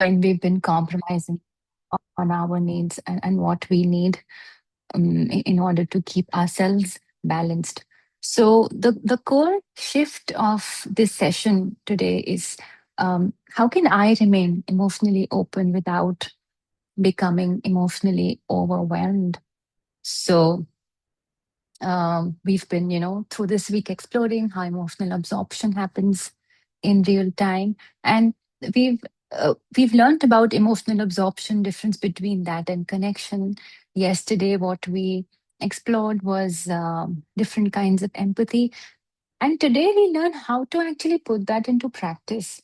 when we've been compromising on our needs and what we need in order to keep ourselves balanced. So the core shift of this session today is how can I remain emotionally open without becoming emotionally overwhelmed? So we've been, through this week exploring how emotional absorption happens in real time, and we've we've learned about emotional absorption, difference between that and connection. Yesterday, what we explored was different kinds of empathy, and today we learn how to actually put that into practice.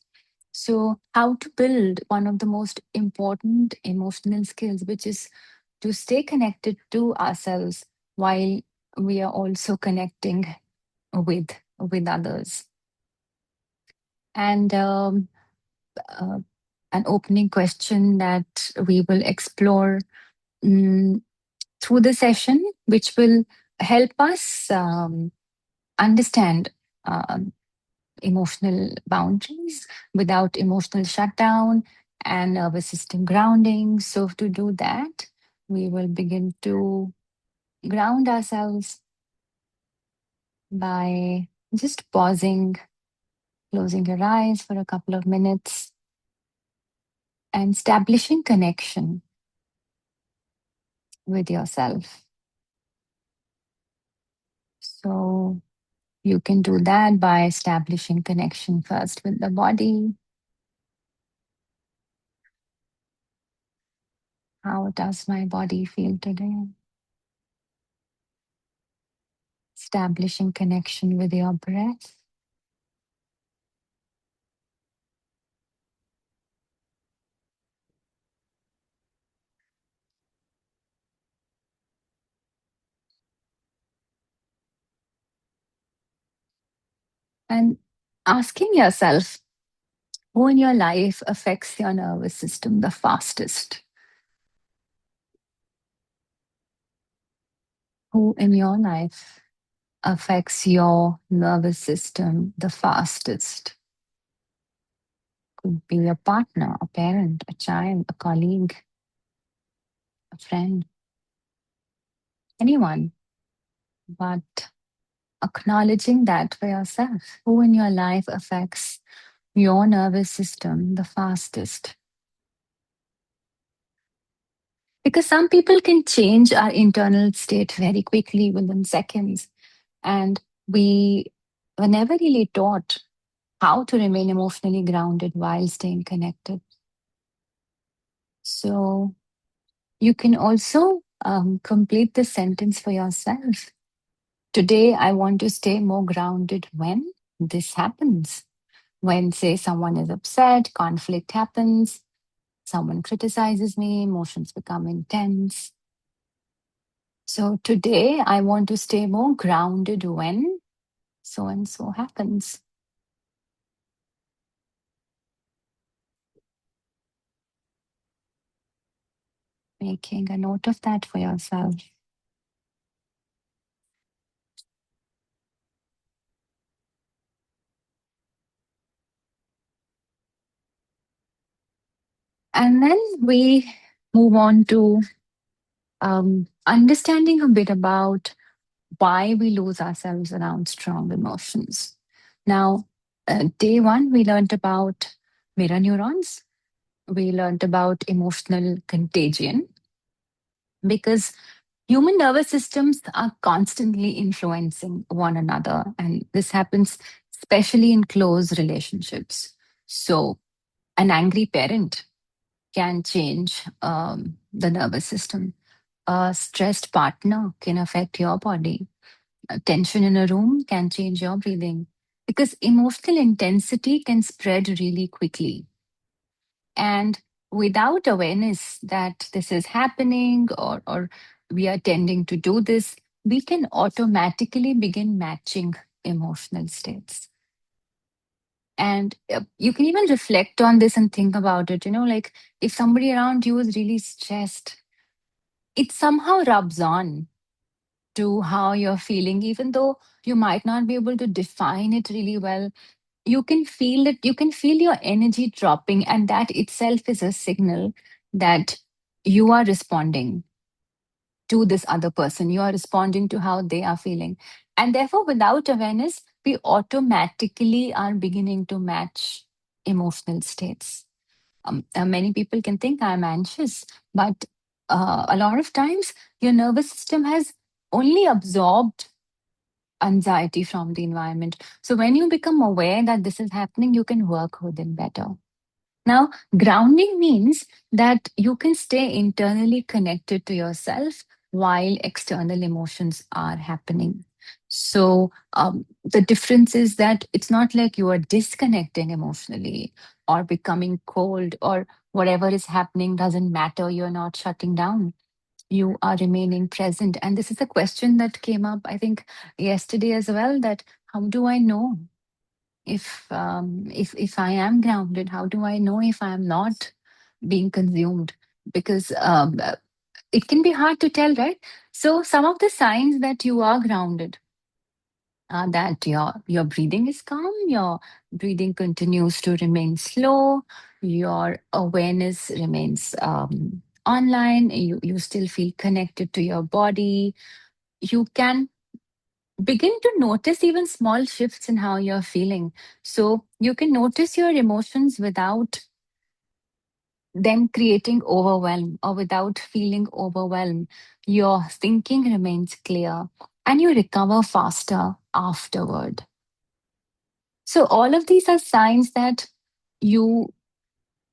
So, how to build one of the most important emotional skills, which is to stay connected to ourselves while we are also connecting with others. And uh, an opening question that we will explore mm, through the session, which will help us understand um, emotional boundaries without emotional shutdown and nervous system grounding. So, to do that, we will begin to ground ourselves by just pausing, closing your eyes for a couple of minutes, and establishing connection with yourself. So, you can do that by establishing connection first with the body. How does my body feel today? Establishing connection with your breath. And asking yourself, who in your life affects your nervous system the fastest? Who in your life affects your nervous system the fastest? Could be a partner, a parent, a child, a colleague, a friend, anyone. But acknowledging that for yourself, who in your life affects your nervous system the fastest? Because some people can change our internal state very quickly within seconds. And we were never really taught how to remain emotionally grounded while staying connected. So you can also complete the sentence for yourself. Today, I want to stay more grounded when this happens. When, say, someone is upset, conflict happens, someone criticizes me, emotions become intense. So today, I want to stay more grounded when so and so happens. Making a note of that for yourself. And then we move on to understanding a bit about why we lose ourselves around strong emotions. Now, day one, we learned about mirror neurons. We learned about emotional contagion because human nervous systems are constantly influencing one another. And this happens especially in close relationships. So, an angry parent can change the nervous system. A stressed partner can affect your body. Tension in a room can change your breathing because emotional intensity can spread really quickly. And without awareness that this is happening or we are tending to do this, we can automatically begin matching emotional states. And you can even reflect on this and think about it. Like if somebody around you is really stressed, it somehow rubs on to how you're feeling, even though you might not be able to define it really well. You can feel it, you can feel your energy dropping, and that itself is a signal that you are responding to this other person. You are responding to how they are feeling. And therefore, without awareness, we automatically are beginning to match emotional states. Many people can think I'm anxious, but a lot of times your nervous system has only absorbed anxiety from the environment. So when you become aware that this is happening, you can work with it better. Now, grounding means that you can stay internally connected to yourself while external emotions are happening. So, the difference is that it's not like you are disconnecting emotionally or becoming cold, or whatever is happening doesn't matter. You're not shutting down. You are remaining present. And this is a question that came up, I think, yesterday as well, that how do I know if I am grounded? How do I know if I am not being consumed? Because it can be hard to tell, right? So some of the signs that you are grounded are that your breathing is calm, your breathing continues to remain slow, your awareness remains online, you still feel connected to your body. You can begin to notice even small shifts in how you're feeling. So you can notice your emotions without them creating overwhelm, or without feeling overwhelmed. Your thinking remains clear and you recover faster afterward. So all of these are signs that you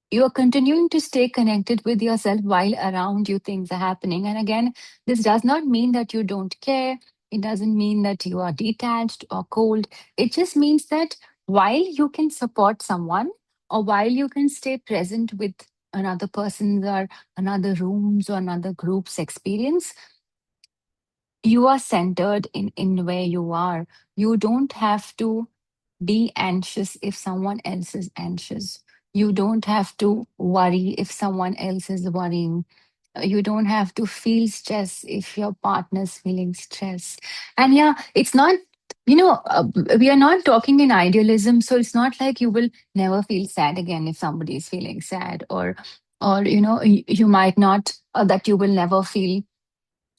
you are continuing to stay connected with yourself while around you things are happening. And again, this does not mean that you don't care. It doesn't mean that you are detached or cold. It just means that while you can support someone, or while you can stay present with another person's or another room's or another group's experience, you are centered in where you are. You don't have to be anxious if someone else is anxious. You don't have to worry if someone else is worrying. You don't have to feel stress if your partner's feeling stress. And yeah, it's not, we are not talking in idealism. So it's not like you will never feel sad again if somebody is feeling sad, or you might not, that you will never feel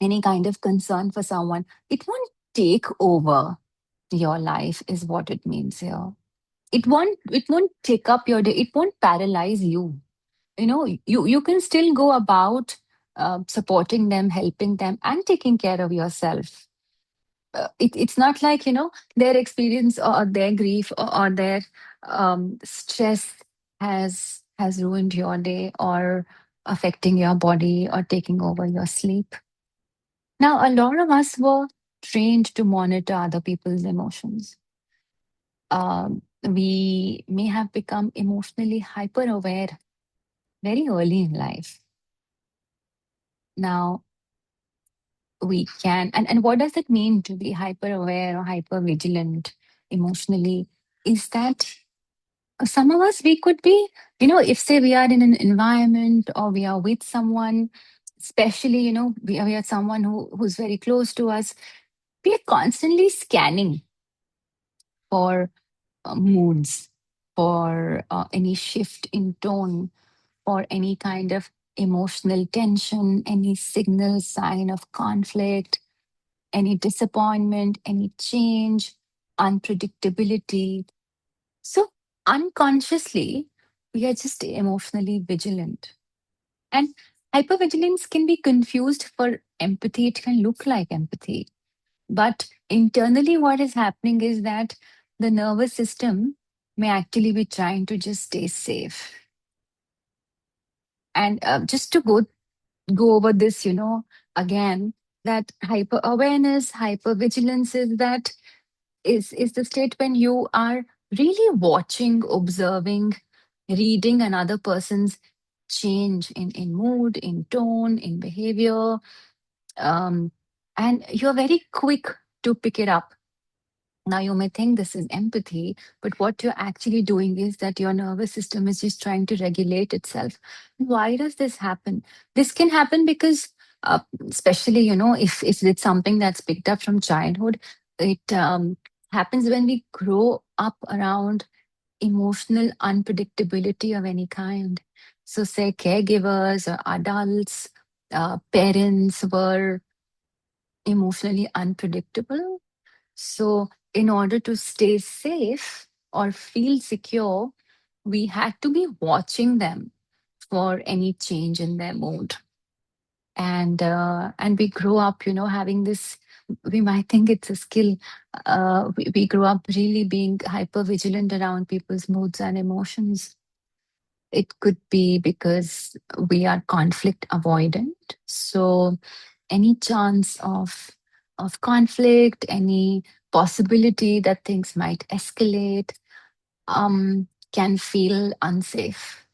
any kind of concern for someone. It won't take over your life, is what it means here. It won't take up your day. It won't paralyze you. You can still go about supporting them, helping them, and taking care of yourself. It's not like their experience, or their grief, or their stress has ruined your day, or affecting your body, or taking over your sleep. Now, a lot of us were trained to monitor other people's emotions. We may have become emotionally hyper aware very early in life. Now, we can, and what does it mean to be hyper aware or hyper vigilant emotionally? Is that some of us, we could be, if say we are in an environment, or we are with someone, especially, we are someone who's very close to us, we are constantly scanning for moods, for any shift in tone, for any kind of emotional tension, any signal, sign of conflict, any disappointment, any change, unpredictability. So, unconsciously, we are just emotionally vigilant. And hypervigilance can be confused for empathy. It can look like empathy. But internally, what is happening is that the nervous system may actually be trying to just stay safe. And just to go over this, again, that hyper awareness, hyper vigilance is the state when you are really watching, observing, reading another person's change in mood, in tone, in behavior, um, and you're very quick to pick it up. Now, you may think this is empathy, but what you're actually doing is that your nervous system is just trying to regulate itself. Why does this happen? This can happen because, especially, if it's something that's picked up from childhood, it happens when we grow up around emotional unpredictability of any kind. So, say caregivers or adults, parents were emotionally unpredictable. So, in order to stay safe or feel secure, we had to be watching them for any change in their mood. And we grow up, having this. We might think it's a skill. We grow up really being hyper vigilant around people's moods and emotions. It could be because we are conflict avoidant. So any chance of conflict, any possibility that things might escalate, can feel unsafe.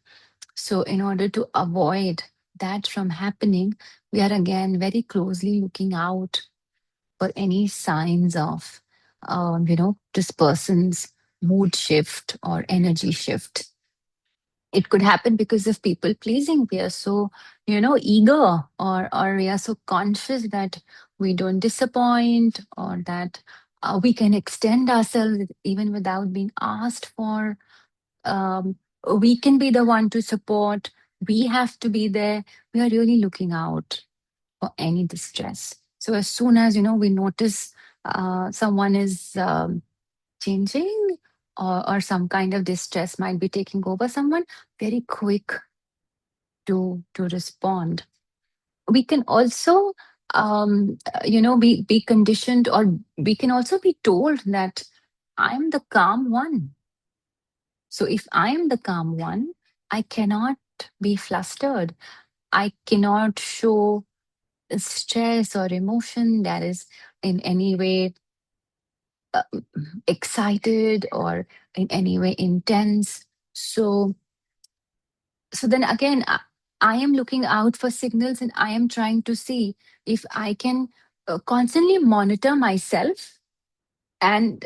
So in order to avoid that from happening, we are again very closely looking out for any signs of, this person's mood shift or energy shift. It could happen because of people pleasing. We are so, eager, or we are so conscious that we don't disappoint, or that we can extend ourselves even without being asked for. um, we can be the one to support. We have to be there. We are really looking out for any distress. So as soon as, we notice someone is changing, or some kind of distress might be taking over someone, very quick to respond. We can also, be conditioned, or we can also be told that I'm the calm one. So if I am the calm one, I cannot be flustered. I cannot show stress or emotion that is in any way uh, excited, or in any way intense. So then again, I am looking out for signals, and I am trying to see if I can constantly monitor myself, and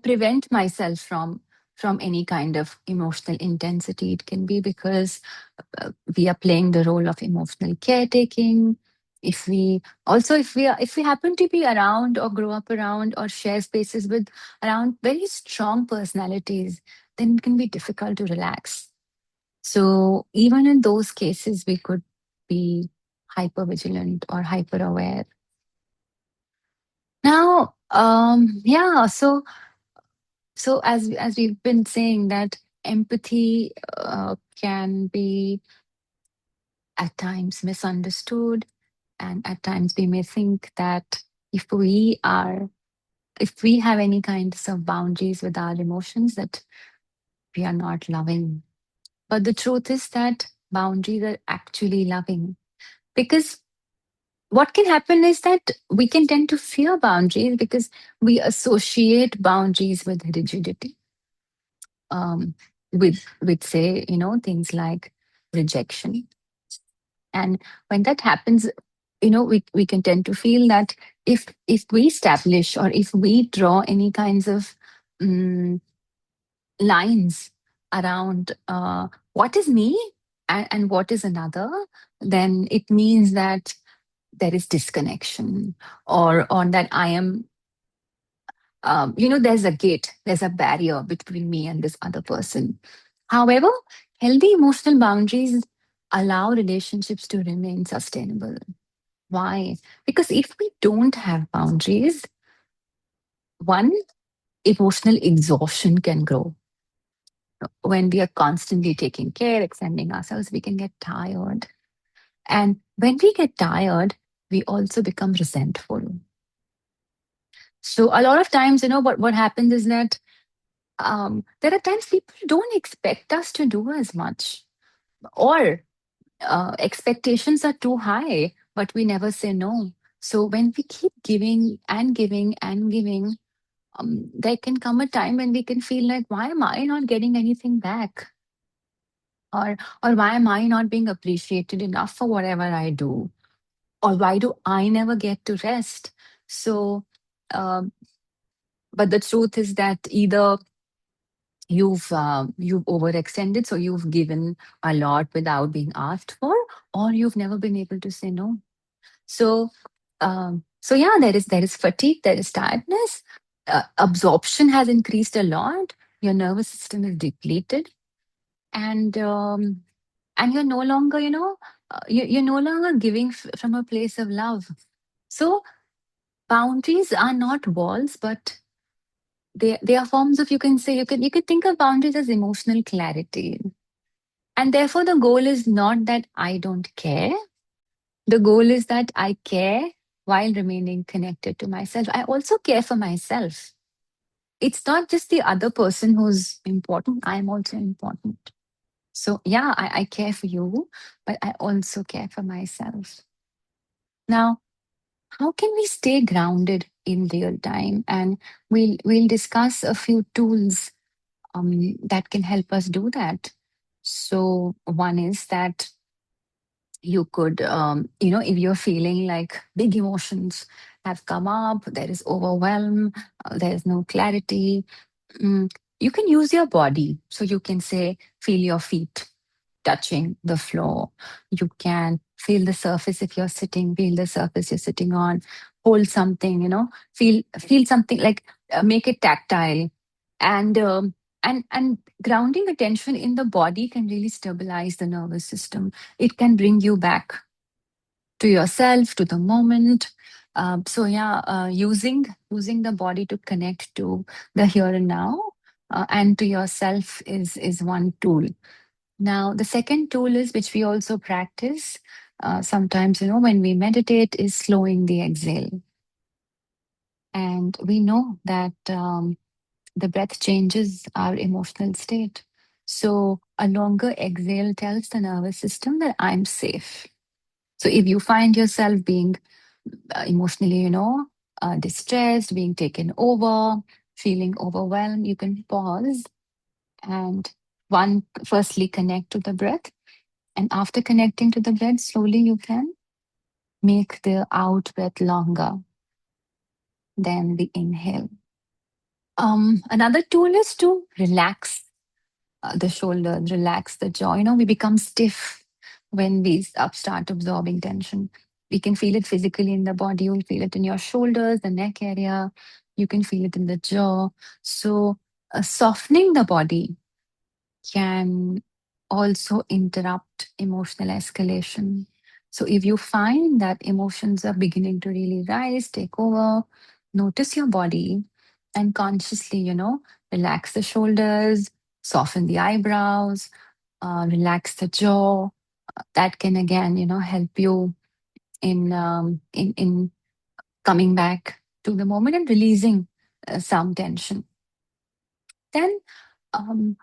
prevent myself from any kind of emotional intensity. It can be because we are playing the role of emotional caretaking. If we happen to be around, or grow up around, or share spaces with around very strong personalities, then it can be difficult to relax. So even in those cases, we could be hyper vigilant or hyper aware. Now, yeah, so as we've been saying, that empathy can be at times misunderstood, and at times we may think that if we are if we have any kinds of boundaries with our emotions, that we are not loving. But the truth is that boundaries are actually loving, because what can happen is that we can tend to fear boundaries because we associate boundaries with rigidity, with say, things like rejection. And when that happens, we can tend to feel that if we establish, or if we draw any kinds of um, lines around what is me, and what is another, then it means that there is disconnection, or that I am, there's a gate, there's a barrier between me and this other person. However, healthy emotional boundaries allow relationships to remain sustainable. Why? Because if we don't have boundaries, one, emotional exhaustion can grow. When we are constantly taking care, extending ourselves, we can get tired. And when we get tired, we also become resentful. So a lot of times, what happens is that there are times people don't expect us to do as much, or expectations are too high, but we never say no. So when we keep giving and giving and giving, there can come a time when we can feel like, why am I not getting anything back? Or why am I not being appreciated enough for whatever I do? Or why do I never get to rest? So, um, but the truth is that either you've overextended, so you've given a lot without being asked for, or you've never been able to say no. So yeah, there is fatigue, there is tiredness, absorption has increased a lot, your nervous system is depleted, and you're no longer, you're no longer giving from a place of love. So boundaries are not walls, but they are forms of, you can say, you could think of boundaries as emotional clarity. And therefore the goal is not that I don't care. The goal is that I care while remaining connected to myself. I also care for myself. It's not just the other person who's important, I'm also important. So yeah, I care for you, but I also care for myself. Now, how can we stay grounded in real time? And we'll discuss a few tools that can help us do that. So one is that you could, if you're feeling like big emotions have come up, there is overwhelm, there is no clarity, mm, you can use your body. So you can say, feel your feet touching the floor. You can feel the surface if you're sitting, feel the surface you're sitting on, hold something, feel something like make it tactile. And grounding attention in the body can really stabilize the nervous system. It can bring you back to yourself, to the moment. So yeah, using the body to connect to the here and now, and to yourself is one tool. Now, the second tool is, which we also practice sometimes, when we meditate, is slowing the exhale. And we know that the breath changes our emotional state. So, a longer exhale tells the nervous system that I'm safe. So, if you find yourself being emotionally, distressed, being taken over, feeling overwhelmed, you can pause and firstly connect to the breath. And after connecting to the breath, slowly you can make the out breath longer than the inhale. Another tool is to relax the shoulders, relax the jaw. We become stiff when we start absorbing tension. We can feel it physically in the body. You'll feel it in your shoulders, the neck area. You can feel it in the jaw. So, softening the body can also interrupt emotional escalation. So, if you find that emotions are beginning to really rise, take over, notice your body and consciously, relax the shoulders, soften the eyebrows, relax the jaw. That can again, help you in coming back to the moment and releasing some tension. Then um,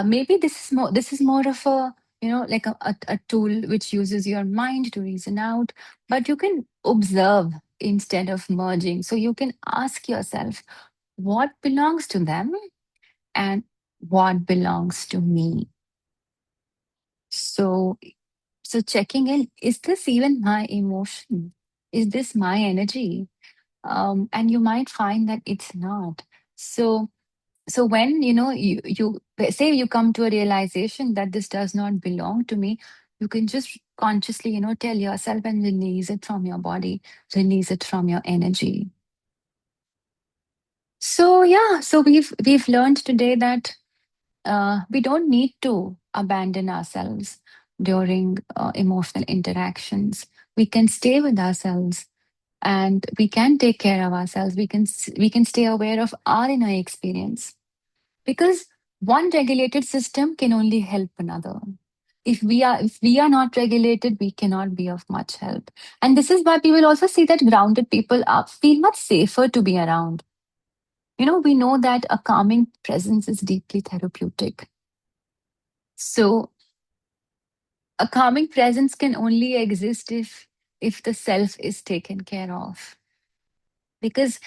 maybe this is more of a, like a tool which uses your mind to reason out, but you can observe instead of merging. So you can ask yourself what belongs to them and what belongs to me. So so checking in, is this even my emotion, is this my energy? And you might find that it's not. So when you say you come to a realization that this does not belong to me, you can just consciously tell yourself and release it from your body, release it from your energy. So yeah, so we've learned today that we don't need to abandon ourselves during emotional interactions. We can stay with ourselves, and we can take care of ourselves. We can stay aware of our inner experience, because one regulated system can only help another. If we are not regulated, we cannot be of much help. And this is why we will also see that grounded people feel much safer to be around. We know that a calming presence is deeply therapeutic. So a calming presence can only exist if the self is taken care of. Because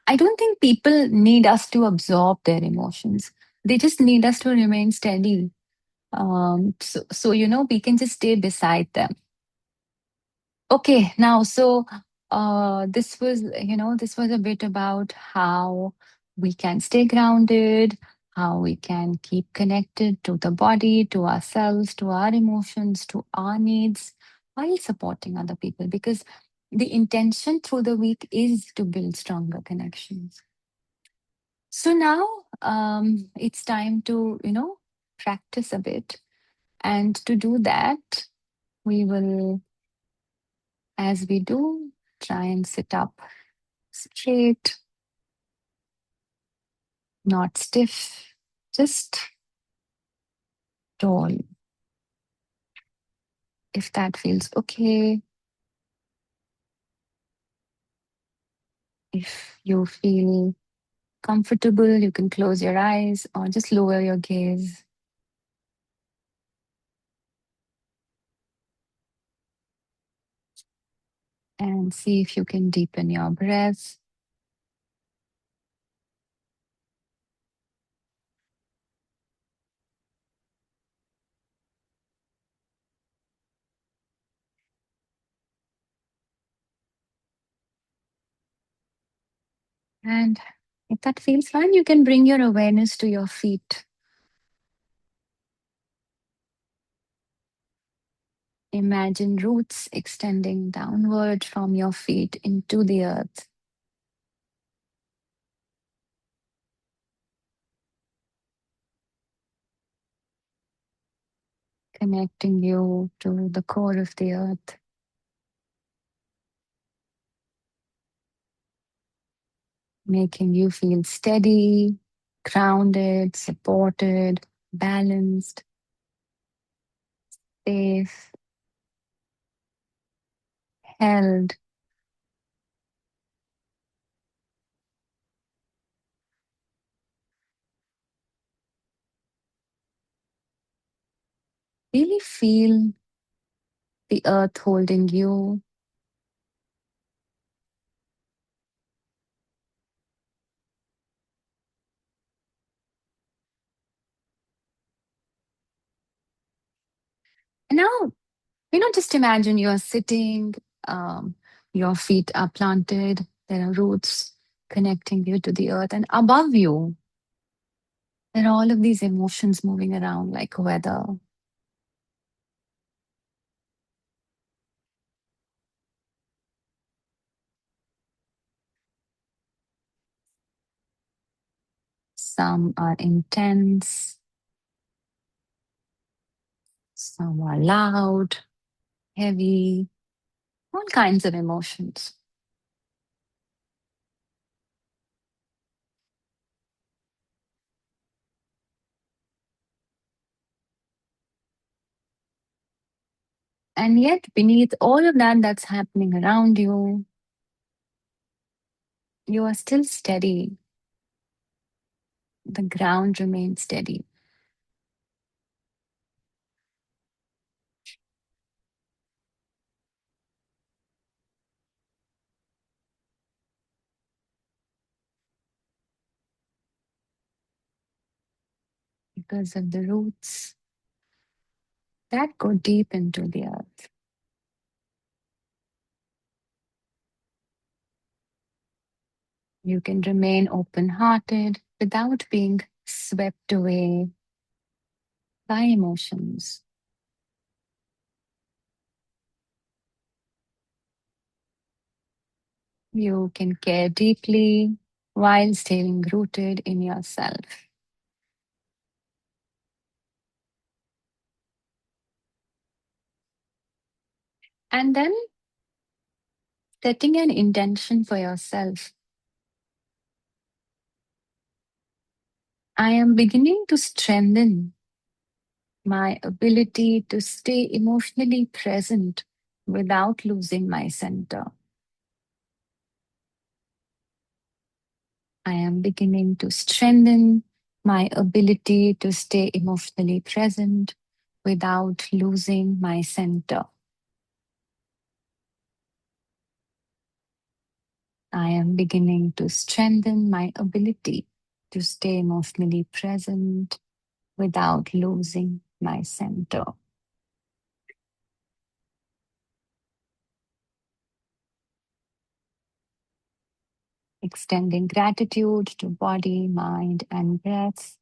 I don't think people need us to absorb their emotions. They just need us to remain steady. So we can just stay beside them. Okay, now, so this was a bit about how we can stay grounded, how we can keep connected to the body, to ourselves, to our emotions, to our needs, while supporting other people. Because the intention through the week is to build stronger connections. So now it's time to, practice a bit. And to do that, we will, as we do, try and sit up straight, not stiff, just tall. If that feels okay, if you feel comfortable, you can close your eyes or just lower your gaze and see if you can deepen your breath. And if that feels fine, you can bring your awareness to your feet. Imagine roots extending downward from your feet into the earth, connecting you to the core of the earth, making you feel steady, grounded, supported, balanced, safe, held. Really feel the earth holding you. And now, just imagine you're sitting, um, your feet are planted, there are roots connecting you to the earth, and above you, there are all of these emotions moving around like weather. Some are intense, some are loud, heavy, all kinds of emotions. And yet, beneath all of that that's happening around you, you are still steady. The ground remains steady because of the roots that go deep into the earth. You can remain open hearted without being swept away by emotions. You can care deeply while staying rooted in yourself. And then setting an intention for yourself. I am beginning to strengthen my ability to stay emotionally present without losing my center. I am beginning to strengthen my ability to stay emotionally present without losing my center. I am beginning to strengthen my ability to stay emotionally present without losing my center. Extending gratitude to body, mind, and breath.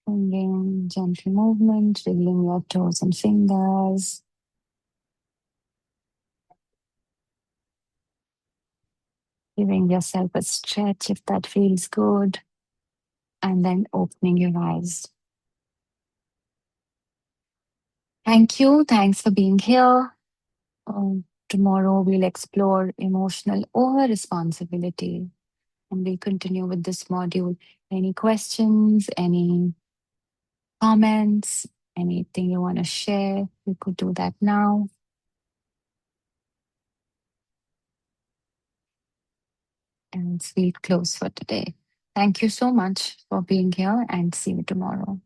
Bringing gentle movement, wiggling your toes and fingers. Giving yourself a stretch if that feels good, and then opening your eyes. Thank you. Thanks for being here. Tomorrow we'll explore emotional over responsibility and we'll continue with this module. Any questions, any comments, anything you want to share? You could do that now. And we'll close for today. Thank you so much for being here and see you tomorrow.